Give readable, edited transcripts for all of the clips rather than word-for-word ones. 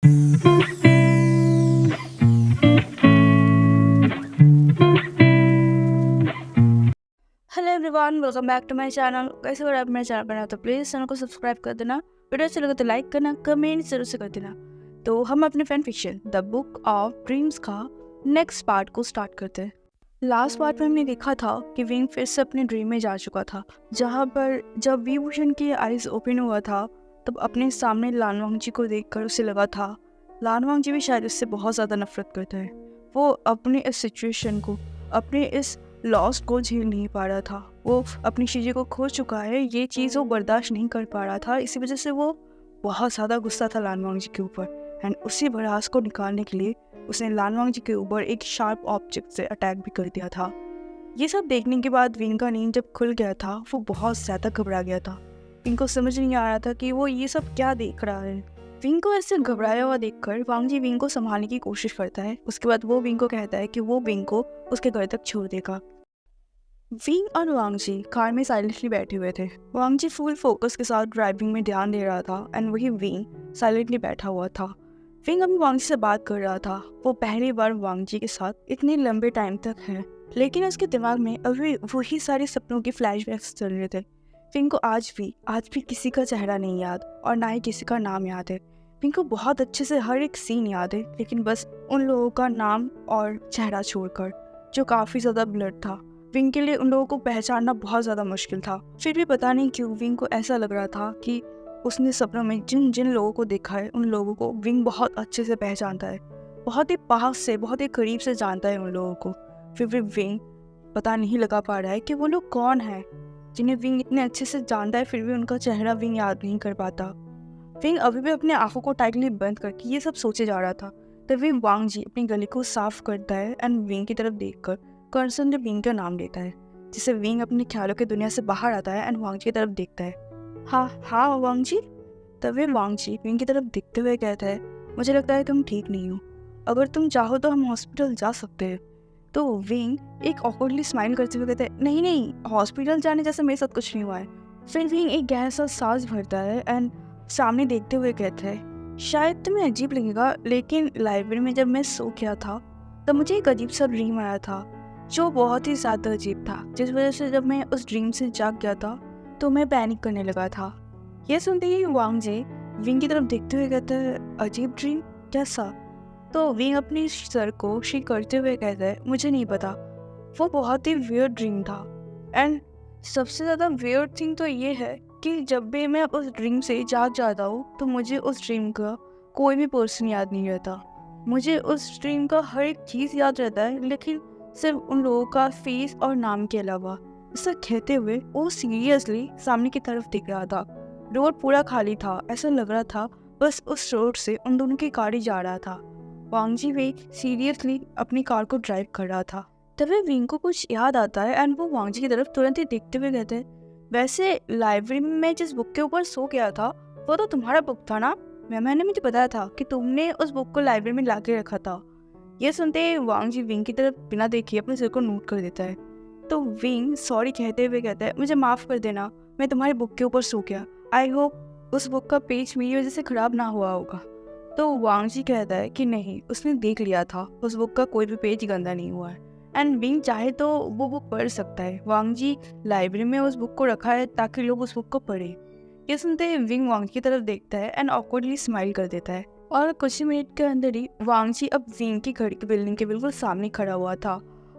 Hello everyone, welcome back to my channel. कैसे हो आप मेरे चैनल पर? तो प्लीज़ चैनल को सब्सक्राइब कर देना। वीडियो अच्छा लगे तो लाइक करना, कमेंट जरूर से कर देना। तो हम अपने fan fiction the book of dreams का नेक्स्ट पार्ट को स्टार्ट करते हैं। लास्ट पार्ट में हमने देखा था कि विंग फिर से अपने ड्रीम में जा चुका था, जहाँ पर जब वी भूषण की आइज ओपन हुआ था तब अपने सामने लानवांग जी को देखकर उसे लगा था लानवांग जी भी शायद उससे बहुत ज़्यादा नफरत करते हैं। वो अपनी इस सिचुएशन को, अपने इस लॉस को झेल नहीं पा रहा था। वो अपनी चीज़ें को खो चुका है, ये चीज़ वो बर्दाश्त नहीं कर पा रहा था। इसी वजह से वो बहुत ज़्यादा गुस्सा था लानवांग जी के ऊपर, एंड उसी भड़ास को निकालने के लिए उसने लानवांग जी के ऊपर एक शार्प ऑब्जेक्ट से अटैक भी कर दिया था। ये सब देखने के बाद विंग का नींद जब खुल गया था वो बहुत ज़्यादा घबरा गया था। विंग को समझ नहीं आ रहा था कि वो ये सब क्या देख रहा है। विंग को ऐसे घबराया हुआ देखकर वांग जी विंग को संभालने की कोशिश करता है। उसके बाद वो विंग को कहता है कि वो विंग को उसके घर तक छोड़ देगा। विंग और वांग जी कार में साइलेंटली बैठे हुए थे। वांग जी फुल फोकस के साथ ड्राइविंग में ध्यान दे रहा था, एंड वही विंग साइलेंटली बैठा हुआ था। विंग अभी वांग जी से बात कर रहा था। वो पहली बार वांग जी के साथ इतने लंबे टाइम तक है, लेकिन उसके दिमाग में अभी वही सारे सपनों के फ्लैशबैक्स चल रहे थे। विंग को आज भी किसी का चेहरा नहीं याद और ना ही किसी का नाम याद है। विंग को बहुत अच्छे से हर एक सीन याद है, लेकिन बस उन लोगों का नाम और चेहरा छोड़कर, जो काफ़ी ज़्यादा ब्लर था। विंग के लिए उन लोगों को पहचानना बहुत ज़्यादा मुश्किल था। फिर भी पता नहीं क्यों विंग को ऐसा लग रहा था कि उसने सपनों में जिन जिन लोगों को देखा है उन लोगों को विंग बहुत अच्छे से पहचानता है, बहुत ही पास से, बहुत ही करीब से जानता है उन लोगों को। फिर भी विंग पता नहीं लगा पा रहा है कि वो लोग कौन है जिन्हें विंग इतने अच्छे से जानता है, फिर भी उनका चेहरा विंग याद नहीं कर पाता। विंग अभी भी अपने आंखों को टाइटली बंद करके ये सब सोचे जा रहा था। तभी वांग जी अपनी गले को साफ करता है एंड विंग की तरफ देखकर कर्सन विंग का नाम लेता है, जिससे विंग अपने ख्यालों की दुनिया से बाहर आता है एंड वांग जी की तरफ देखता है। हाँ हाँ वांग जी। तभी वांग जी विंग की तरफ देखते हुए कहता है, मुझे लगता है तुम ठीक नहीं हो। अगर तुम चाहो तो हम हॉस्पिटल जा सकते हैं। तो विंग एक ऑकवर्डली स्माइल करते हुए कहता है, नहीं नहीं, हॉस्पिटल जाने जैसा मेरे साथ कुछ नहीं हुआ है। फिर विंग एक गहरा सा सांस भरता है एंड सामने देखते हुए कहता है, शायद तुम्हें अजीब लगेगा, लेकिन लाइब्रेरी में जब मैं सो गया था तब मुझे एक अजीब सा ड्रीम आया था, जो बहुत ही ज़्यादा अजीब था, जिस वजह से जब मैं उस ड्रीम से जाग गया था तो मैं पैनिक करने लगा था। यह सुनते ही वांग जी विंग की तरफ देखते हुए कहता है, अजीब ड्रीम कैसा? तो विंग अपनी सर को शेक करते हुए कहता है, मुझे नहीं पता, वो बहुत ही वियर्ड ड्रीम था। एंड सबसे ज़्यादा वियर्ड थिंग तो ये है कि जब भी मैं उस ड्रीम से जाग जाता हूँ तो मुझे उस ड्रीम का कोई भी पर्सन याद नहीं रहता। मुझे उस ड्रीम का हर एक चीज़ याद रहता है, लेकिन सिर्फ उन लोगों का फेस और नाम के अलावा। ऐसा कहते हुए वो सीरियसली सामने की तरफ दिख रहा था। रोड पूरा खाली था, ऐसा लग रहा था बस उस रोड से उन दोनों की कार ही जा रहा था। वांग जी भी सीरियसली अपनी कार को ड्राइव कर रहा था। तभी विंग को कुछ याद आता है एंड वो वांग जी की तरफ तुरंत ही देखते हुए कहते हैं, वैसे लाइब्रेरी में मैं जिस बुक के ऊपर सो गया था वो तो तुम्हारा बुक था ना? मैंने मुझे बताया था कि तुमने उस बुक को लाइब्रेरी में ला के रखा था। ये सुनते ही वांग जी विंग की तरफ बिना देखे अपने सिर को नोट कर देता है। तो विंग सॉरी कहते हुए कहता है, मुझे माफ़ कर देना, मैं तुम्हारी बुक के ऊपर सो गया। आई होप उस बुक का पेज मेरी वजह से ख़राब ना हुआ होगा। तो वांग जी कहता है कि नहीं, उसने देख लिया था, उस बुक का कोई भी पेज गंदा नहीं हुआ है, एंड विंग चाहे तो वो बुक पढ़ सकता है। वांग जी लाइब्रेरी में उस बुक को रखा है ताकि लोग उस बुक को पढ़े। ये सुनते ही विंग वांग की तरफ देखता है एंड ऑकवर्डली स्माइल कर देता है। और कुछ ही मिनट के अंदर ही वांग जी अब विंग की घर की बिल्डिंग के बिल्कुल सामने खड़ा हुआ था।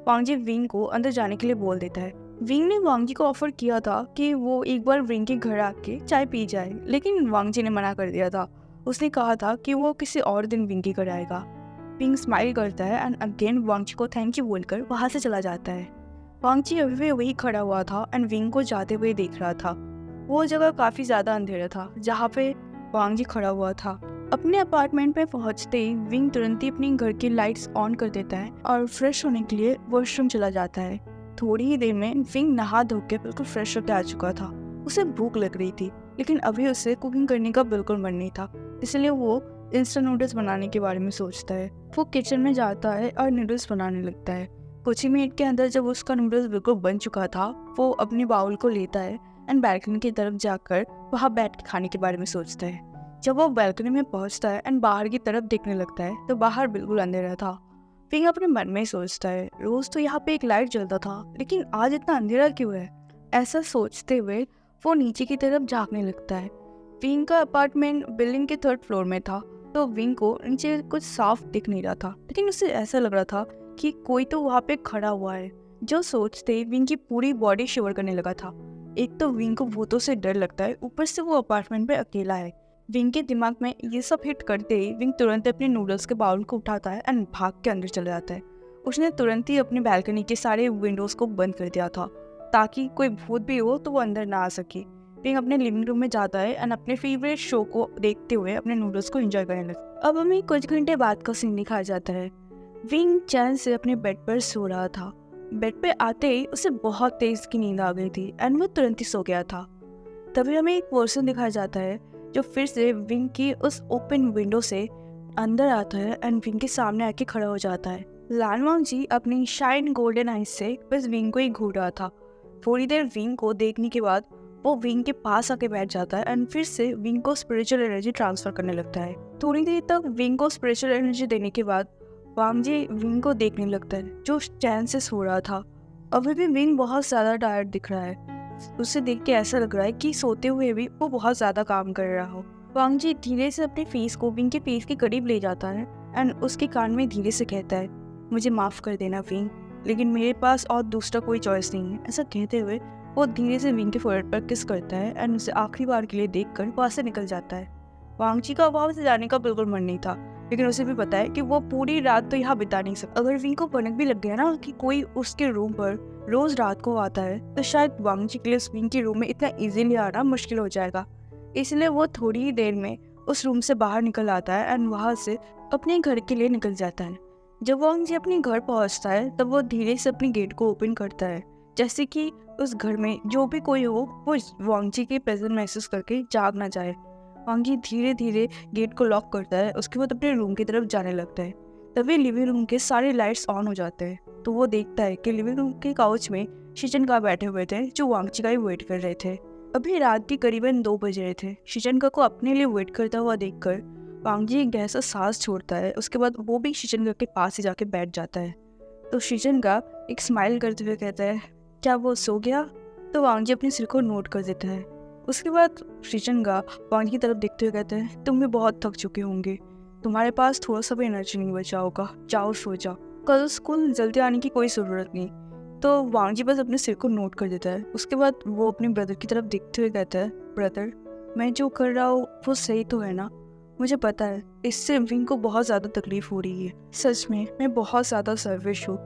वांग जी विंग को अंदर जाने के लिए बोल देता है। विंग ने वांग जी को ऑफर किया था कि वो एक बार विंग के घर आके चाय पी जाए, लेकिन वांग जी ने मना कर दिया था। उसने कहा था कि वो किसी और दिन विंग के घर आएगा। विंग स्माइल करता है एंड अगेन वांग जी को थैंक यू बोलकर वहाँ से चला जाता है। वांग जी अभी भी वही खड़ा हुआ था एंड विंग को जाते हुए देख रहा था। वो जगह काफ़ी ज़्यादा अंधेरा था जहाँ पे वांग जी खड़ा हुआ था। अपने अपार्टमेंट में पहुंचते ही विंग तुरंत ही अपनी घर की लाइट्स ऑन कर देता है और फ्रेश होने के लिए वॉशरूम चला जाता है। थोड़ी ही देर में विंग नहा धो के बिल्कुल फ्रेश होकर आ चुका था। उसे भूख लग रही थी, लेकिन अभी उसे कुकिंग करने का बिल्कुल मन नहीं था, इसलिए वो इंस्टेंट नूडल्स बनाने के बारे में सोचता है। वो किचन में जाता है और नूडल्स बनाने लगता है। कुछ ही मिनट के अंदर जब उसका नूडल्स बिल्कुल बन चुका था, वो अपने बाउल को लेता है एंड बैल्कनी की तरफ जाकर वहाँ बैठ के खाने के बारे में सोचता है। जब वो बालकनी में पहुंचता है एंड बाहर की तरफ देखने लगता है तो बाहर बिल्कुल अंधेरा था। विंग अपने मन में सोचता है, रोज तो यहाँ पे एक लाइट जलता था, लेकिन आज इतना अंधेरा क्यों है। ऐसा सोचते हुए वो नीचे की तरफ झांकने लगता है। विंग का अपार्टमेंट बिल्डिंग के 3rd फ्लोर में था, तो विंग को नीचे कुछ साफ दिख नहीं रहा था, लेकिन उसे ऐसा लग रहा था कि कोई तो वहाँ पे खड़ा हुआ है। जो सोचते विंग की पूरी बॉडी शिवर करने लगा था। एक तो विंग को भूतों से डर लगता है, ऊपर से वो अपार्टमेंट में अकेला है। विंग के दिमाग में ये सब हिट करते ही विंग तुरंत अपने नूडल्स के बाउल को उठाता है एंड भाग के अंदर चला जाता है। उसने तुरंत ही अपनी बालकनी के सारे विंडोज को बंद कर दिया था, ताकि कोई भूत भी हो तो वो अंदर ना आ सके। विंग अपने लिविंग रूम में जाता है एंड अपने फेवरेट शो को देखते हुए अपने नूडल्स को एंजॉय करने लगता है। अब हमें कुछ घंटे बाद का सीन दिखाया जाता है। विंग चैन से अपने बेड पर सो रहा था। बेड पे आते ही उसे बहुत तेज की नींद आ गई थी एंड वो तुरंत ही सो गया था। तभी हमें एक पर्सन दिखाया जाता है जो फिर से विंग की उस ओपन विंडो से अंदर आता है एंड विंग के सामने आके खड़ा हो जाता है। लान वांग जी अपनी शाइन गोल्डन आइज से बस विंग को ही घूर रहा था। थोड़ी देर विंग को देखने के बाद वो विंग के पास आके बैठ जाता है एंड फिर से विंग को स्पिरिचुअल एनर्जी ट्रांसफर करने लगता है। थोड़ी देर तक विंग को स्पिरिचुअल एनर्जी देने के बाद वांग जी विंग को देखने लगता है, जो चैन से सो रहा था। अभी भी विंग बहुत ज्यादा टायर्ड दिख रहा है। उसे देख के ऐसा लग रहा है कि सोते हुए भी वो बहुत ज्यादा काम कर रहा हो। वांग जी धीरे से अपने फेस को विंग के फेस के करीब ले जाता है एंड उसके कान में धीरे से कहता है, मुझे माफ कर देना विंग, लेकिन मेरे पास और दूसरा कोई चॉइस नहीं है। ऐसा कहते हुए वो धीरे से विंग के फोrehead पर किस करता है एंड उसे आखिरी बार के लिए देखकर वहां से निकल जाता है। वांग जी का वहां से जाने का बिल्कुल मन नहीं था, लेकिन उसे भी पता है कि वो पूरी रात तो यहाँ बिता नहीं सकता। अगर विंग को भनक भी लग गया ना कि कोई उसके रूम पर रोज रात को आता है, तो शायद वांग जी के लिए उस विंग के रूम में इतना इजीली आना मुश्किल हो जाएगा। इसलिए वो थोड़ी ही देर में उस रूम से बाहर निकल आता है एंड वहां से अपने घर के लिए निकल जाता है। जब वांग जी अपने घर पहुंचता है तब वो धीरे से अपनी गेट को ओपन करता है, जैसे कि उस घर में जो भी कोई हो वो वांग जी के प्रेजेंस महसूस करके जाग ना जाए। वांग जी धीरे धीरे गेट को लॉक करता है, उसके बाद अपने रूम की तरफ जाने लगता है। तभी लिविंग रूम के सारे लाइट्स ऑन हो जाते हैं, तो वो देखता है कि लिविंग रूम के काउच में शिचनका बैठे हुए थे, जो वांग जी का ही वेट कर रहे थे। अभी रात के करीबन 2 बज रहे थे। शिचनका को अपने लिए वेट करता हुआ देखकर वांग जी एक गहरा सांस छोड़ता है। उसके बाद वो भी शिचनका के पास ही जाके बैठ जाता है। तो शिचनका एक स्माइल करते हुए कहता है, क्या वो सो गया? तो वांग जी अपने सिर को नोट कर देता है। उसके बाद शिचनका वांग जी की तरफ देखते हुए कहते हैं, तुम भी बहुत थक चुके होंगे, तुम्हारे पास थोड़ा सा भी एनर्जी नहीं बचा होगा, जाओ सो जाओ, कल स्कूल जल्दी आने की कोई ज़रूरत नहीं। तो वांग जी बस अपने सिर को नोट कर देता है। उसके बाद वो अपने ब्रदर की तरफ देखते हुए कहता है, ब्रदर मैं जो कर रहा हूँ वो सही तो है ना? मुझे पता है इससे विंग को बहुत ज़्यादा तकलीफ हो रही है। सच में मैं बहुत ज़्यादा सर्विश हूँ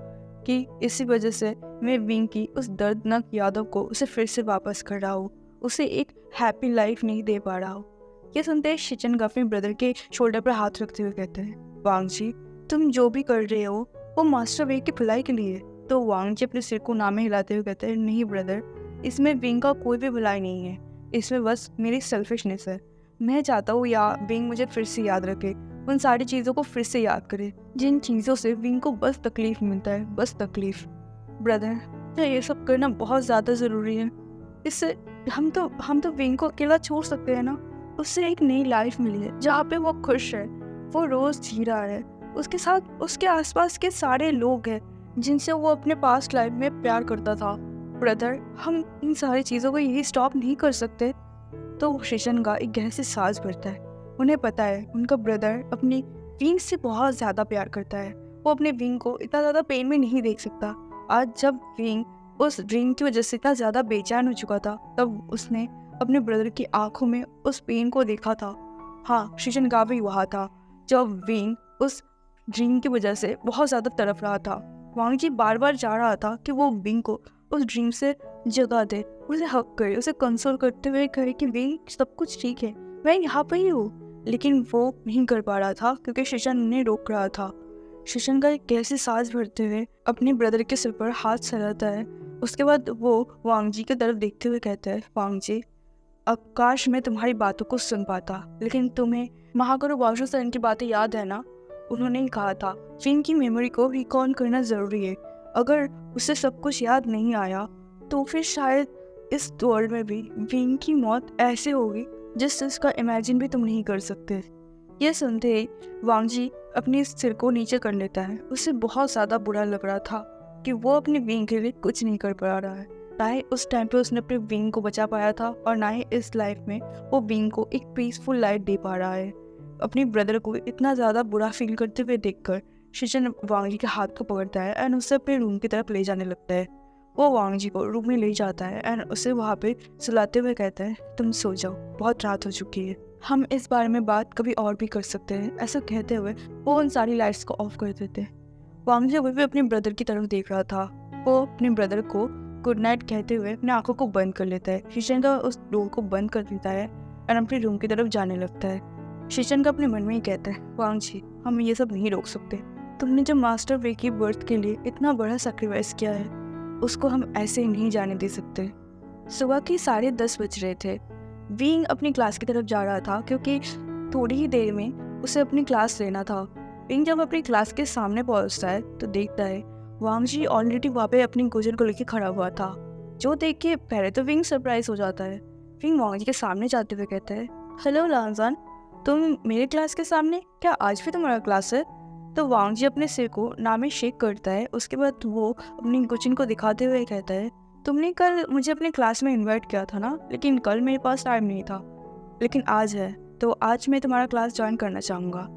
कि इसी वजह से मैं विंग की उस दर्दनाक यादों को उसे फिर से वापस कर रहा हूँ, उसे एक हैप्पी लाइफ नहीं दे पा रहा हूँ। ये सुनते ही शिचनका अपने ब्रदर के शोल्डर पर हाथ रखते हुए कहते हैं, वांग जी तुम जो भी कर रहे हो वो मास्टर वे की भलाई के लिए। तो वांग जी अपने सिर को नामे हिलाते हुए कहते हैं, नहीं ब्रदर, इसमें विंग का कोई भी भलाई नहीं है, इसमें बस मेरी सेल्फिशनेस है। मैं चाहता हूँ विंग मुझे फिर से याद रखे, उन सारी चीज़ों को फिर से याद करे जिन चीज़ों से विंग को बस तकलीफ मिलता है, बस तकलीफ। ब्रदर ये सब करना बहुत ज़्यादा ज़रूरी है, इससे हम तो विंग को अकेला छोड़ सकते हैं ना। उससे एक नई लाइफ मिली है जहाँ पे वो खुश है, वो रोज़ जी रहा है, उसके साथ उसके आसपास के सारे लोग हैं जिनसे वो अपने पास्ट लाइफ में प्यार करता था। ब्रदर हम इन सारी चीज़ों को यही स्टॉप नहीं कर सकते। तो शिचनका एक गहरी सी सांस भरता है। उन्हें पता है उनका ब्रदर अपनी विंग से बहुत ज़्यादा प्यार करता है, वो अपने विंग को इतना ज़्यादा पेन में नहीं देख सकता। आज जब विंग उस ड्रीम की वजह से इतना ज़्यादा बेचैन हो चुका था, तब उसने अपने ब्रदर की आंखों में उस पेन को देखा था। हाँ, शिचनका भी वहाँ था जब विंग उस ड्रीम की वजह से बहुत ज़्यादा तड़प रहा था। वांग जी बार बार चाह रहा था कि वो विंग को उस ड्रीम से जगा दे, उसे हक करे, उसे कंसोल करते हुए कहे कि विंग सब कुछ ठीक है, मैं यहाँ पर ही हूँ। लेकिन वो नहीं कर पा रहा था क्योंकि शिशन उन्हें रोक रहा था। शिशन का एक कैसे सांस भरते हुए अपने ब्रदर के सिर पर हाथ सहलाता है। उसके बाद वो वांग जी की तरफ देखते हुए कहता है, वांग जी अब काश मैं तुम्हारी बातों को सुन पाता, लेकिन तुम्हें महागुरु वाशु सर की बातें याद है ना? उन्होंने ही कहा था विंग की मेमोरी को रिकॉल करना ज़रूरी है। अगर उसे सब कुछ याद नहीं आया तो फिर शायद इस दौर में भी विंग की मौत ऐसे होगी जिस चीज़ का इमेजिन भी तुम नहीं कर सकते। ये सुनते ही वांग जी अपने सिर को नीचे कर लेता है। उसे बहुत ज़्यादा बुरा लग रहा था कि वो अपनी विंग के लिए कुछ नहीं कर पा रहा है। ना ही उस टाइम पे उसने अपने विंग को बचा पाया था और ना ही इस लाइफ में वो विंग को एक पीसफुल लाइफ दे पा रहा है। अपने ब्रदर को इतना ज़्यादा बुरा फील करते हुए देखकर शिशन वांग जी के हाथ को पकड़ता है एंड उसे अपने रूम की तरफ ले जाने लगता है। वो वांग जी को रूम में ले जाता है एंड उसे वहाँ पे सुलाते हुए कहता है, तुम सो जाओ, बहुत रात हो चुकी है, हम इस बारे में बात कभी और भी कर सकते हैं। ऐसा कहते हुए वो उन सारी लाइट्स को ऑफ कर देते हैं। वांग जी अभी भी अपने ब्रदर की तरफ देख रहा था। वो अपने ब्रदर को गुड नाइट कहते हुए अपने आंखों को बंद कर लेता है। शिशन का उस डोर को बंद कर देता है और अपने रूम की तरफ जाने लगता है। शिशन का अपने मन में ही कहता है, वांग जी हम ये सब नहीं रोक सकते। तुमने जो मास्टर वे की बर्थ के लिए इतना बड़ा सेक्रीफाइस किया है, उसको हम ऐसे ही नहीं जाने दे सकते। सुबह के 10:30 बज रहे थे। विंग अपनी क्लास की तरफ जा रहा था क्योंकि थोड़ी ही देर में उसे अपनी क्लास लेना था। विंग जब अपनी क्लास के सामने पहुंचता है तो देखता है वांग जी ऑलरेडी वहाँ पे अपनी गुजर को लेकर खड़ा हुआ था, जो देख के पहले तो विंग सरप्राइज हो जाता है। विंग वांग जी के सामने जाते हुए कहता है, हेलो लानजान, तुम मेरे क्लास के सामने, क्या आज भी तुम्हारा क्लास है? तो वांग जी अपने सिर को ना में शेक करता है। उसके बाद वो अपनी गुचिन को दिखाते हुए कहता है, तुमने कल मुझे अपने क्लास में इनवाइट किया था ना, लेकिन कल मेरे पास टाइम नहीं था, लेकिन आज है, तो आज मैं तुम्हारा क्लास ज्वाइन करना चाहूँगा।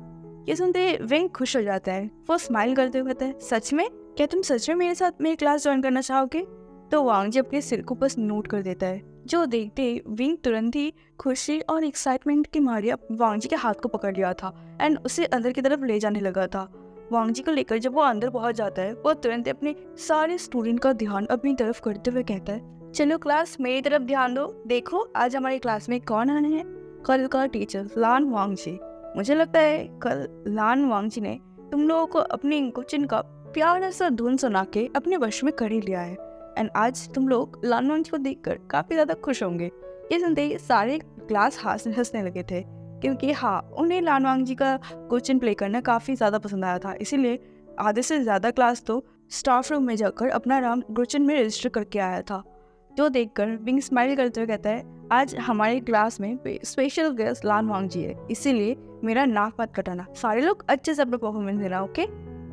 ये सुनते विंग खुश हो जाता है। वो स्माइल करते हुए कहता है, सच में? क्या तुम सच में मेरे साथ मेरी क्लास ज्वाइन करना चाहोगे? तो वांग जी अपने सिर को बस नोट कर देता है, जो देखते ही विंग तुरंत ही खुशी और एक्साइटमेंट के मारे वांग जी के हाथ को पकड़ लिया था एंड उसे अंदर की तरफ ले जाने लगा था। वांग जी को लेकर जब वो अंदर पहुंच जाता है, वो तुरंत अपने सारे स्टूडेंट का ध्यान अपनी तरफ करते हुए कहता है, चलो क्लास मेरी तरफ ध्यान दो, देखो आज हमारी क्लास में कौन आने हैं, कल का टीचर लान वांग जी। मुझे लगता है कल लान वांग जी ने तुम लोगों को अपनी गुचिन का प्यारा सा धुन सुना के अपने वश में कर ही लिया है एंड आज तुम लोग लान वांग जी को देखकर काफी ज्यादा खुश होंगे। ये सुनते ही सारे क्लास हंसने लगे थे, क्योंकि हाँ, उन्हें लान वांग जी का गुचिन प्ले करना काफी ज्यादा पसंद आया था। इसीलिए आधे से ज्यादा क्लास तो स्टाफ रूम में जाकर अपना नाम गुचिन में रजिस्टर करके आया था, जो देखकर विंग स्माइल करते हुए कहता है, आज हमारी क्लास में स्पेशल गेस्ट लान वांग जी है, इसीलिए मेरा नाक मत कटाना, सारे लोग अच्छे से अपना परफॉर्मेंस देना, ओके?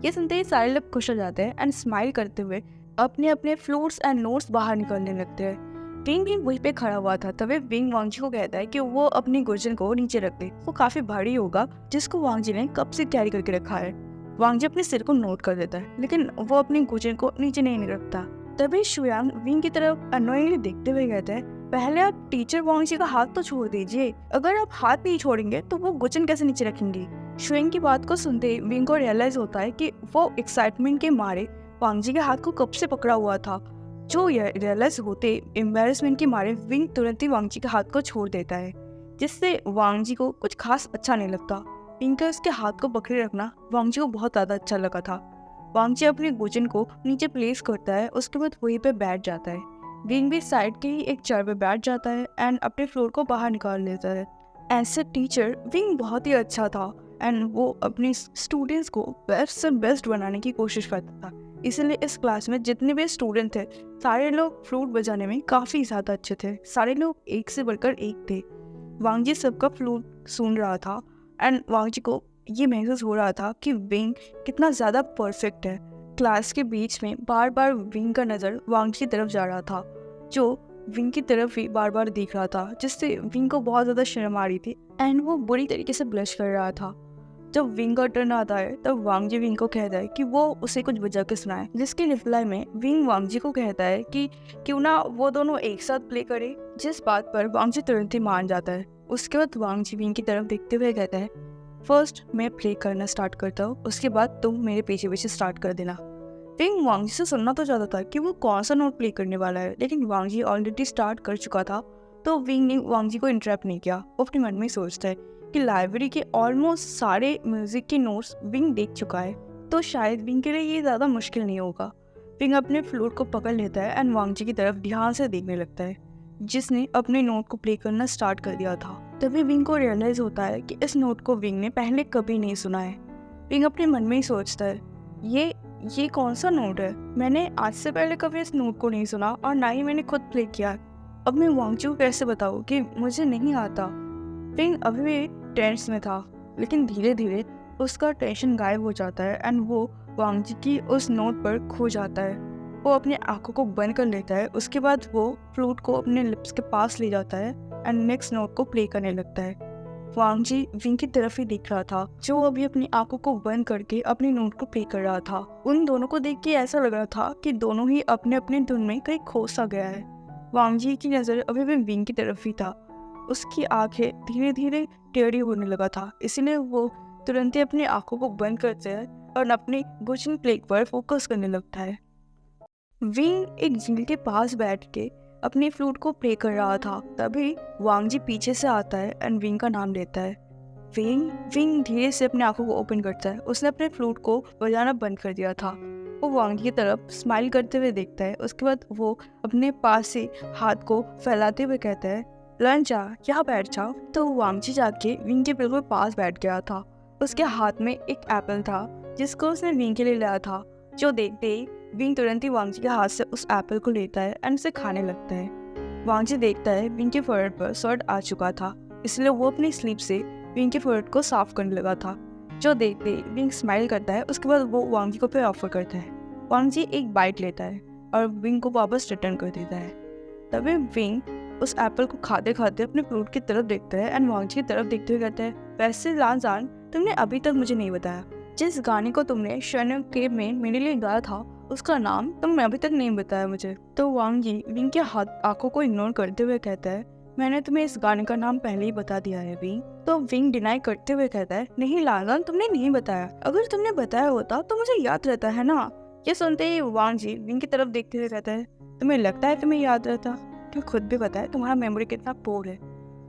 ये सुनते ही सारे लोग खुश हो जाते हैं एंड स्माइल करते हुए अपने अपने फ्लूट्स एंड नोट्स बाहर निकलने लगते हैं। विंग भी वहीं पे खड़ा हुआ था, तभी विंग वांग जी को कहता है कि वो अपनी गुर्जन को नीचे रख दे, वो काफी भारी होगा जिसको वांग जी ने कब से कैरी करके रखा है। वांग जी अपने सिर को नोट कर देता है, लेकिन वो अपनी गुर्जन को नीचे नहीं रखता। तभी शुयांग विंग की तरफ अनोइंगली देखते हुए कहता है, पहले आप टीचर वांग जी का हाथ तो छोड़ दीजिए, अगर आप हाथ नहीं छोड़ेंगे तो वो गुचिन कैसे नीचे रखेंगे? शुयांग की बात को सुनते ही विंग को रियलाइज होता है कि वो एक्साइटमेंट के मारे वांग जी के हाथ को कब से पकड़ा हुआ था। जो रियलाइज होते एम्बेरसमेंट के मारे विंग तुरंत ही वांग जी के हाथ को छोड़ देता है, जिससे वांग जी को कुछ खास अच्छा नहीं लगता। विंग का उसके हाथ को पकड़े रखना वांग जी को बहुत ज्यादा अच्छा लगा था। वांग जी अपने गुचिन को नीचे प्लेस करता है, उसके बाद वहीं पे बैठ जाता है। विंग भी साइड के ही एक चेयर पे बैठ जाता है एंड अपने फ्लोर को बाहर निकाल लेता है। एज ए टीचर विंग बहुत ही अच्छा था एंड वो अपने स्टूडेंट्स को बेस्ट से बेस्ट बनाने की कोशिश करता था। इसलिए इस क्लास में जितने भी स्टूडेंट थे, सारे लोग फ्लूट बजाने में काफ़ी ज़्यादा अच्छे थे। सारे लोग एक से बढ़कर एक थे। वांग जी सबका फ्लूट सुन रहा था एंड वांग जी को ये महसूस हो रहा था कि विंग कितना ज़्यादा परफेक्ट है। क्लास के बीच में बार बार विंग का नज़र वांग जी की तरफ जा रहा था, जो विंग की तरफ ही बार बार देख रहा था, जिससे विंग को बहुत ज़्यादा शर्म आ रही थी एंड वो बुरी तरीके से ब्लश कर रहा था। जब विंग का टर्न आता है तब वांग जी विंग को कहता है कि वो उसे कुछ बजा के सुनाए, जिसके रिप्लाई में विंग वांग जी को कहता है कि क्यों ना वो दोनों एक साथ प्ले करे, जिस बात पर वांग जी तुरंत ही मान जाता है। उसके बाद वांग जी विंग की तरफ देखते हुए कहता है, फर्स्ट मैं प्ले करना स्टार्ट करता हूँ, उसके बाद तुम मेरे पीछे पीछे स्टार्ट कर देना। विंग वांग जी से सुनना तो चाहता था कि वो कौन सा नोट प्ले करने वाला है, लेकिन वांग जी ऑलरेडी स्टार्ट कर चुका था, तो विंग ने वांग जी को इंटरप्ट नहीं किया। वो अपने मन में सोचता है कि लाइब्रेरी के ऑलमोस्ट सारे म्यूजिक के नोट्स विंग देख चुका है, तो शायद विंग के लिए ये ज़्यादा मुश्किल नहीं होगा। विंग अपने फ्लूट को पकड़ लेता है एंड वांग जी की तरफ ध्यान से देखने लगता है, जिसने अपने नोट को प्ले करना स्टार्ट कर दिया था। तभी विंग को रियलाइज होता है कि इस नोट को विंग ने पहले कभी नहीं सुना है। विंग अपने मन में ही सोचता है, ये कौन सा नोट है? मैंने आज से पहले कभी इस नोट को नहीं सुना और ना ही मैंने खुद प्ले किया। अब मैं वांग जी को कैसे बताऊँ कि मुझे नहीं आता? विंग अभी भी टेंस में था, लेकिन धीरे धीरे उसका टेंशन गायब हो जाता है एंड वो वांग जी की उस नोट पर खो जाता है। वो अपनी आंखों को बंद कर लेता है। उसके बाद वो फ्लूट को अपने लिप्स के पास ले जाता है एंड नेक्स्ट नोट को प्ले करने लगता है। वांग जी विंग की तरफ ही देख रहा था, जो अभी अपनी आंखों को बंद करके अपनी नोट को प्ले कर रहा था। उन दोनों को देख के ऐसा लग रहा था कि दोनों ही अपने अपने धुन में कहीं खो सा गया है। वांग जी की नजर अभी भी विंग की तरफ ही था। उसकी आंखें धीरे धीरे टेढ़ी होने लगा था, इसलिए वो तुरंत ही अपनी आंखों को बंद करते हैं और अपनी गुचिंग प्लेग पर फोकस करने लगता है। विंग एक झील के पास बैठ के अपनी फ्लूट को प्ले कर रहा था। तभी वांग जी पीछे से आता है एंड विंग का नाम लेता है। विंग धीरे से अपनी आंखों को ओपन करता है। उसने अपने फ्लूट को बजाना बंद कर दिया था। वो वांग जी की तरफ स्माइल करते हुए देखता है। उसके बाद वो अपने पास से हाथ को फैलाते हुए कहता है, लंच जा, यहाँ बैठ जाओ। तो वांग जी जाके विंग के बिल्कुल पास बैठ गया था। उसके हाथ में एक एप्पल था जिसको उसने विंग के लिए लाया था। जो देखते ही विंग तुरंत ही वांग जी के हाथ से उस एप्पल को लेता है एंड उसे खाने लगता है। वांग जी देखता है विंग के फोरहेड पर स्वेट आ चुका था, इसलिए वो अपनी स्लीप से विंग के फोरहेड को साफ करने लगा था। जो देखते ही विंग स्माइल करता है। उसके बाद वो वांग जी को फिर ऑफर करता है। वांग जी एक बाइट लेता है और विंग को वापस रिटर्न कर देता है। तभी विंग उस एप्पल को खाते खाते अपने फ्लूट की तरफ देखता है एंड वांग जी की तरफ देखते हुए कहता है, वैसे लानजान, तुमने अभी तक मुझे नहीं बताया, जिस गाने को तुमने शरण केव में मेरे लिए गाया था उसका नाम तुमने अभी तक नहीं बताया मुझे। तो वांग जी विंग के आंखों को इग्नोर करते हुए कहता है, मैंने तुम्हें इस गाने का नाम पहले ही बता दिया है विंग। तो विंग डिनाई करते हुए कहता है, नहीं लानजान, तुमने नहीं बताया। अगर तुमने बताया होता तो मुझे याद रहता है ना। ये सुनते ही वांग जी विंग की तरफ देखते हुए कहता है, तुम्हें लगता है तुम्हें याद रहता? तुम्हें खुद भी पता है तुम्हारा मेमोरी कितना पोर है।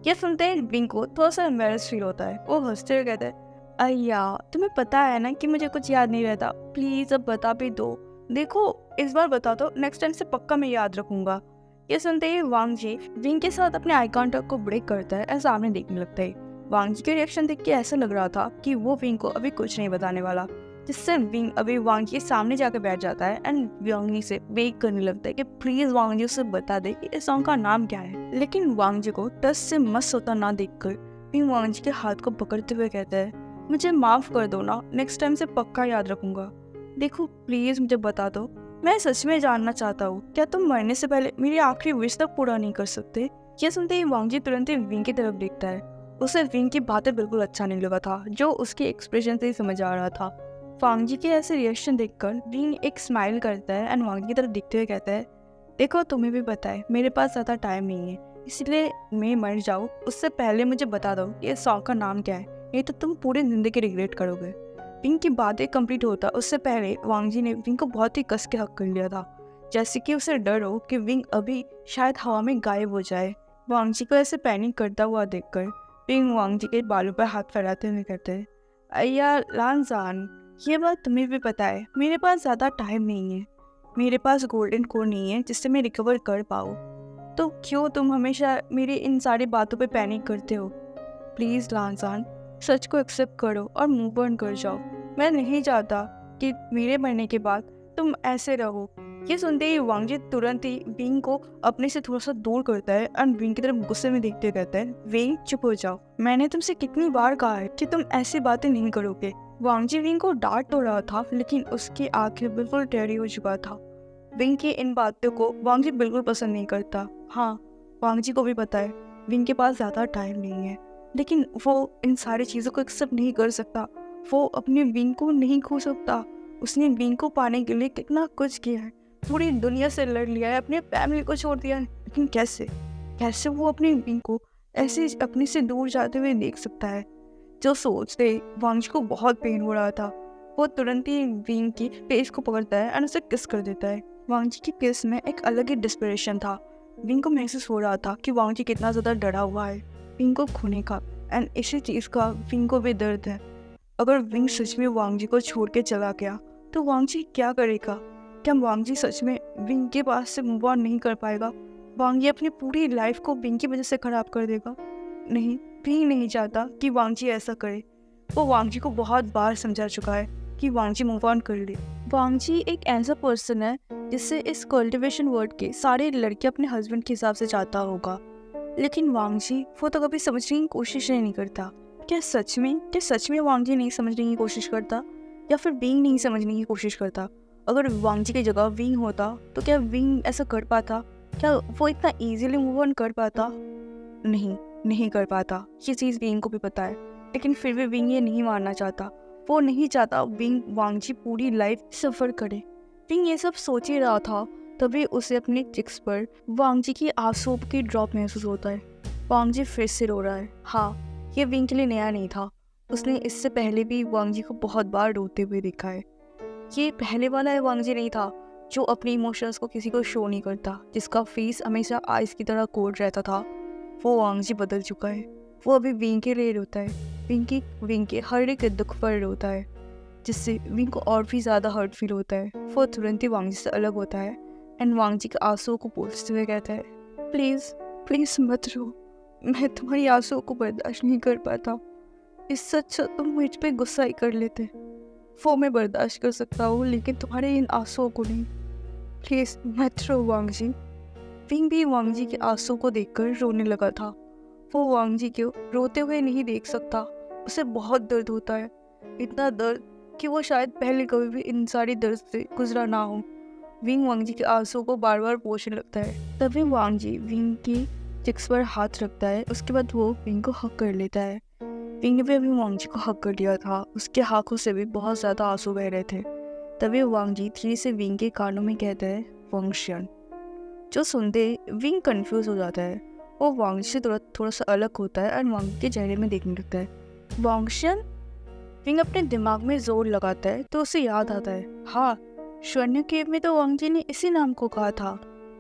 ये सुनते ही विंग को थोड़ा सा एम्बैरेस फील होता है। वो हंसते हुए कहता है, अय्या, तुम्हें पता है ना कि मुझे कुछ याद नहीं रहता, प्लीज अब बता भी दो। देखो इस बार बता दो, नेक्स्ट टाइम से पक्का मैं याद रखूंगा। ये सुनते ही वांग जी विंग के साथ अपने आई कांटेक्ट को ब्रेक करता है और सामने देखने लगता है। वांग जी के रिएक्शन देख के ऐसा लग रहा था कि वो विंग को अभी कुछ नहीं बताने वाला, जिससे विंग अभी वांग जी के सामने जाकर बैठ जाता है एंड वांग जी से बेग करने लगता है कि प्लीज वांग जी उसे बता दे कि इस सॉन्ग का नाम क्या है। लेकिन वांग जी को टस से मस्त होता ना देखकर विंग वांग जी के हाथ को पकड़ते हुए कहता है, मुझे माफ कर दो ना, नेक्स्ट टाइम से पक्का याद रखूंगा। देखो प्लीज मुझे बता दो, मैं सच में जानना चाहता हूँ, क्या तुम मरने से पहले मेरी आखिरी विश तक पूरा नहीं कर सकते? ये सुनते ही वांग जी तुरंत ही विंग की तरफ देखता है। उसे विंग की बातें बिल्कुल अच्छा नहीं लगा था, जो उसके एक्सप्रेशन से ही समझ आ रहा था। वांग जी के ऐसे रिएक्शन देखकर विंग एक स्माइल करता है एंड वांग जी की तरफ देखते हुए कहता है, देखो तुम्हें भी पता है मेरे पास ज्यादा टाइम नहीं है, इसलिए मैं मर जाऊँ उससे पहले मुझे बता दो कि इस सॉन्ग का नाम क्या है, नहीं तो तुम पूरी जिंदगी रिग्रेट करोगे। विंग की बातें कंप्लीट होता उससे पहले वांग जी ने विंग को बहुत ही कस के हक कर लिया था, जैसे कि उसे डर हो कि विंग अभी शायद हवा में गायब हो जाए। वांग जी को ऐसे पैनिक करता हुआ देखकर विंग वांग जी के बालों पर हाथ फैलाते हुए कहते हैं, अय्या लानजान, ये बात तुम्हें भी पता है मेरे पास ज़्यादा टाइम नहीं है, मेरे पास गोल्डन कोर नहीं है जिससे मैं रिकवर कर पाऊँ, तो क्यों तुम हमेशा मेरी इन सारी बातों पे पैनिक करते हो? प्लीज़ लानजान, सच को एक्सेप्ट करो और मूव ऑन कर जाओ। मैं नहीं चाहता कि मेरे मरने के बाद तुम ऐसे रहो। ये सुनते ही वांग जी तुरंत ही विंग को अपने से थोड़ा सा दूर करता है और विंग की तरफ गुस्से में देखते कहता है, विंग चुप हो जाओ, मैंने तुमसे कितनी बार कहा है कि तुम ऐसी बातें नहीं करोगे। वांग जी विंग को डांट तो रहा था, लेकिन उसकी आंखें बिल्कुल टेढ़ी हो चुका था। विंग की इन बातों को वांग जी बिल्कुल पसंद नहीं करता। हाँ, वांग जी को भी पता है विंग के पास ज़्यादा टाइम नहीं है, लेकिन वो इन सारी चीज़ों को एक्सेप्ट नहीं कर सकता। वो अपने विंग को नहीं खो सकता। उसने विंग को पाने के लिए कितना कुछ किया है, पूरी दुनिया से लड़ लिया है, अपने फैमिली को छोड़ दिया है, लेकिन कैसे वो अपने विंग को ऐसे अपने से दूर जाते हुए देख सकता है? जो सोचते वांग जी को बहुत पेन हो रहा था। वो तुरंत ही विंग की फेस को पकड़ता है और उसे किस कर देता है। वांग जी की किस में एक अलग ही डिस्परेशन था। विंग को महसूस हो रहा था कि वांग जी कितना ज़्यादा डरा हुआ है विंग को खोने का, एंड इसी चीज़ का विंग को भी दर्द है। अगर विंग सच में वांग जी को छोड़ के चला गया तो वांग जी क्या करेगा? क्या वांग जी सच में विंग के पास से मूव ऑन नहीं कर पाएगा? वांग जी अपनी पूरी लाइफ को विंग की वजह से खराब कर देगा? नहीं, विंग नहीं चाहता कि वांग जी ऐसा करे। वो वांग जी को बहुत बार समझा चुका है कि वांग जी मूव ऑन कर ले। वांग जी एक ऐसा पर्सन है जिससे इस कल्टिवेशन वर्ड के सारे लड़के अपने हस्बैंड के हिसाब से चाहता होगा। लेकिन वांग जी वो तो कभी समझने की कोशिश ही नहीं करता। क्या सच में वांग जी नहीं समझने की कोशिश करता, या फिर विंग नहीं समझने की कोशिश करता? अगर वांग जी की जगह विंग होता तो क्या विंग ऐसा कर पाता? क्या वो इतना इजीली मूव ऑन कर पाता? नहीं, नहीं कर पाता। ये चीज़ विंग को भी पता है, लेकिन फिर भी विंग ये नहीं मानना चाहता। वो नहीं चाहता विंग वांग जी पूरी लाइफ सफ़र करे। विंग ये सब सोच ही रहा था, तभी उसे अपने चिक्स पर वांग जी की आंसुओं की ड्रॉप महसूस होता है। वांग जी फिर से रो रहा है। हाँ, ये विंग के लिए नया नहीं था। उसने इससे पहले भी वांग जी को बहुत बार रोते हुए देखा है। ये पहले वाला वांग जी नहीं था जो अपने इमोशंस को किसी को शो नहीं करता, जिसका फेस हमेशा आइस की तरह कोल्ड रहता था। वो वांग जी बदल चुका है। वो अभी विंग के लिए रोता है। विंग के हर एक दुख पर रोता है, जिससे विंग को और भी ज़्यादा हर्ट फील होता है। वो तुरंत ही वांग जी से अलग होता है एंड वांग जी के आंसुओं को पोंछते हुए कहता है, प्लीज़ प्लीज़ मत रो, मैं तुम्हारी आंसुओं को बर्दाश्त नहीं कर पाता। इससे अच्छा तुम मुझ पे गुस्सा ही कर लेते। वो मैं बर्दाश्त कर सकता हूँ, लेकिन तुम्हारे इन आंसुओं को नहीं। प्लीज़ मत रो वांग जी। विंग भी वांग जी के आंसुओं को देखकर रोने लगा था। वो वांग जी को रोते हुए नहीं देख सकता। उसे बहुत दर्द होता है, इतना दर्द कि वो शायद पहले कभी भी इन सारी दर्द से गुजरा ना हो। विंग वांग जी के आंसुओं को बार बार पोंछने लगता है। तभी वांग जी विंग की चिक्स पर हाथ रखता है। उसके बाद वो विंग को हक कर लेता है। विंग ने भी अभी वांग जी को हक कर लिया था। उसके आंखों से भी बहुत ज़्यादा आंसू बह रहे थे। तभी वांग जी धीरे से विंग के कानों में कहता है, वंशियन। जो सुनते विंग कंफ्यूज हो जाता है। वो वांग से थोड़ा सा अलग होता है और वांग के चेहरे में देखने लगता है। वांगशन। विंग अपने दिमाग में जोर लगाता है तो उसे याद आता है, हाँ, स्वर्ण केव में तो वांग जी ने इसी नाम को कहा था,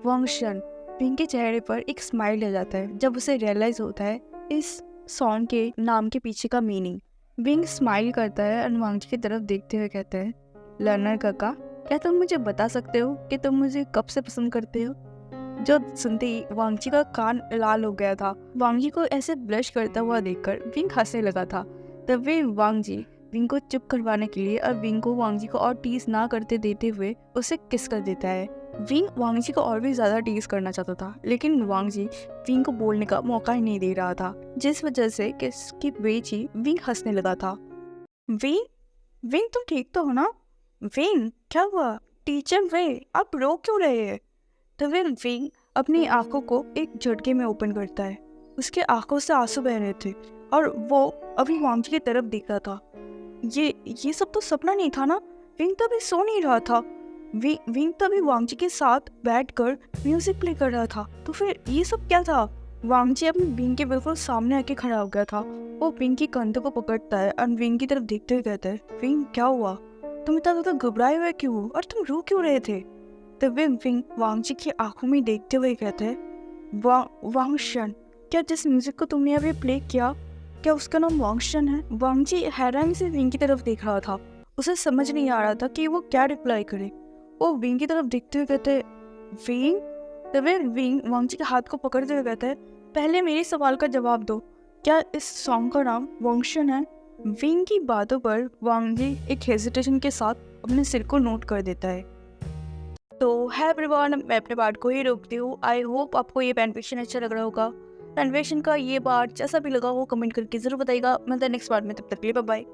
वांगशन। विंग के चेहरे पर एक स्माइल आ जाता है जब उसे रियलाइज होता है इस सॉन्ग के नाम के पीछे का मीनिंग। विंग स्माइल करता है और वांग जी की तरफ देखते हुए कहता है, लर्नर काका, क्या तुम मुझे बता सकते हो कि तुम मुझे कब से पसंद करते हो? जो सुनते ही वांग जी का कान लाल हो गया था। वांग जी को ऐसे ब्लश करता हुआ देखकर विंग हंसने लगा था। तभी वांग जी विंग को चुप करवाने के लिए और विंग को वांग जी को और टीज ना करते देते हुए उसे किस कर देता है। विंग वांग जी को और भी ज्यादा टीज करना चाहता था, लेकिन वांग जी विंग को बोलने का मौका ही नहीं दे रहा था, जिस वजह से किस की बेच ही विंग हंसने लगा था। विंग, विंग तुम ठीक तो हो ना? विंग क्या हुआ? टीचर वे, आप रो क्यों रहे हैं? तभी विंग अपनी आंखों को एक झटके में ओपन करता है। उसके आंखों से आंसू बह रहे थे और वो अभी वांग जी की तरफ देख रहा था। ये सब तो सपना नहीं था ना? विंग तभी सो नहीं रहा था। विंग तभी वांग जी के साथ बैठकर म्यूजिक प्ले कर रहा था। तो फिर ये सब क्या था? वांग जी अपनी विंग के बिल्कुल सामने आके खड़ा हो गया था। वो विंग की कंधों को पकड़ता है और विंग की तरफ देखते हुए कहता है, विंग क्या हुआ? तुम इतना ज्यादा घबराए हुए क्यों हो? और तुम रो क्यों रहे थे? तभी विंग वांग जी की आंखों में देखते हुए कहते हैं, वांगशन, क्या जिस म्यूजिक को तुमने अभी प्ले किया, क्या उसका नाम वांगशन है? वांग जी हैरानी से विंग की तरफ देख रहा था। उसे समझ नहीं आ रहा था कि वो क्या रिप्लाई करे। वो विंग की तरफ देखते हुए कहते, विंग। तभी विंग वांग जी के हाथ को पकड़ते हुए कहते हैं, पहले मेरे सवाल का जवाब दो, क्या इस सॉन्ग का नाम वांगशन है? विंग की बातों पर वांग जी एक हेजिटेशन के साथ अपने सिर को नोट कर देता है। तो है एवरीवन, मैं अपने पार्ट को ही रोकती हूँ। आई होप आपको ये फैन फिक्शन अच्छा लग रहा होगा। फैन फिक्शन का ये पार्ट जैसा भी लगा वो कमेंट करके जरूर बताइएगा। मिलता है नेक्स्ट पार्ट में, तब तक के लिए बाय बाय।